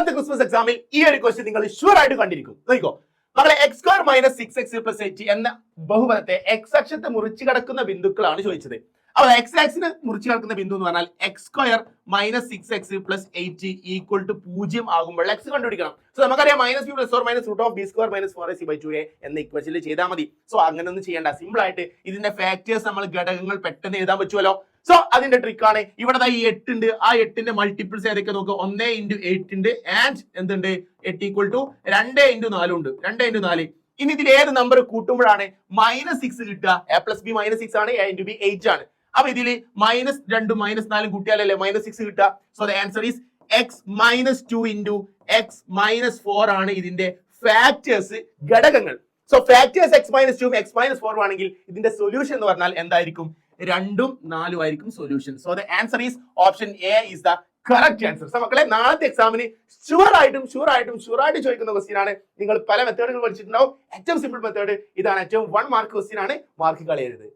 ഇത്തവണത്തെ ക്രിസ്മസ് എക്സാമിൽ ഈ ഒരു ക്വസ്റ്റ്യൻ നിങ്ങൾ ഷുവർ ആയിട്ട് കണ്ടിരിക്കും. നോക്കിക്കോ മകളെ, X square minus 6x plus 8 എന്ന ബഹുപദത്തെ എക്സ് അക്ഷത്തെ മുറിച്ചു കടക്കുന്ന ബിന്ദുക്കളാണ് ചോദിച്ചത്. അപ്പോൾ എക്സ് ആക്സിന് മുറിച്ചു കടക്കുന്ന ബിന്ദു എന്ന് പറഞ്ഞാൽ x square minus 6x plus 8 equal to 0 ആകുമ്പോൾ എക്സ് കണ്ടുപിടിക്കണം. സോ നമുക്കറിയാം minus b plus or minus root of b square minus 4ac/2a എന്ന ഇക്വേഷനിൽ ചെയ്താൽ മതി. സോ അങ്ങനെ ഒന്നും ചെയ്യേണ്ട, സിമ്പിൾ ആയിട്ട് ഇതിന്റെ ഫാക്ടേഴ്സ് നമ്മൾ ഘടകങ്ങൾ പെട്ടെന്ന് എഴുതാൻ പറ്റുമല്ലോ. സോ അതിന്റെ ട്രിക്കാണ്. ഇവിടെ ഈ 8 ഉണ്ട്, ആ 8ന്റെ മൾട്ടിപ്പിൾസ് ഏതൊക്കെ നോക്കുക. 1 × 8 ഉണ്ട് ആൻഡ് എന്തുണ്ട് 8 ഈക്വൽ ടു 2 × 4 ഉണ്ട്. 2 × 4. ഇനി ഇതിൽ ഏത് നമ്പർ കൂട്ടുമ്പോഴാണ് -6 കിട്ടുക? a പ്ലസ് ബി -6 ആണ്, a × b 8 ആണ്. അപ്പൊ ഇതിൽ -2 -4 കൂട്ടിയാലല്ലേ -6 കിട്ടുക. So the answer is x - 2 × x - 4 ആണ് ഇതിന്റെ ഫാക്ടേഴ്സ്, ഘടകങ്ങൾ. സോ ഫാക്ടേഴ്സ് x - 2 x - 4 ആണെങ്കിൽ ഇതിന്റെ സൊല്യൂഷൻ എന്ന് പറഞ്ഞാൽ എന്തായിരിക്കും? 2 ഉം 4 ആയിരിക്കും solution. So the answer is option A is the correct answer. So മക്കളെ, നാളത്തെ എക്സാമിന് ഷുവർ ആയിട്ട് ചോദിക്കുന്ന ക്വസ്റ്റ്യൻ ആണ്. നിങ്ങൾ പല മെത്തേഡുകൾ പഠിച്ചിട്ടുണ്ടാവും. ഏറ്റവും സിമ്പിൾ മെത്തേഡ് ഇതാണ്. ഏറ്റവും 1 മാർക്ക് ക്വസ്റ്റ്യൻ ആണ്. മാർക്ക് കളയരുത്.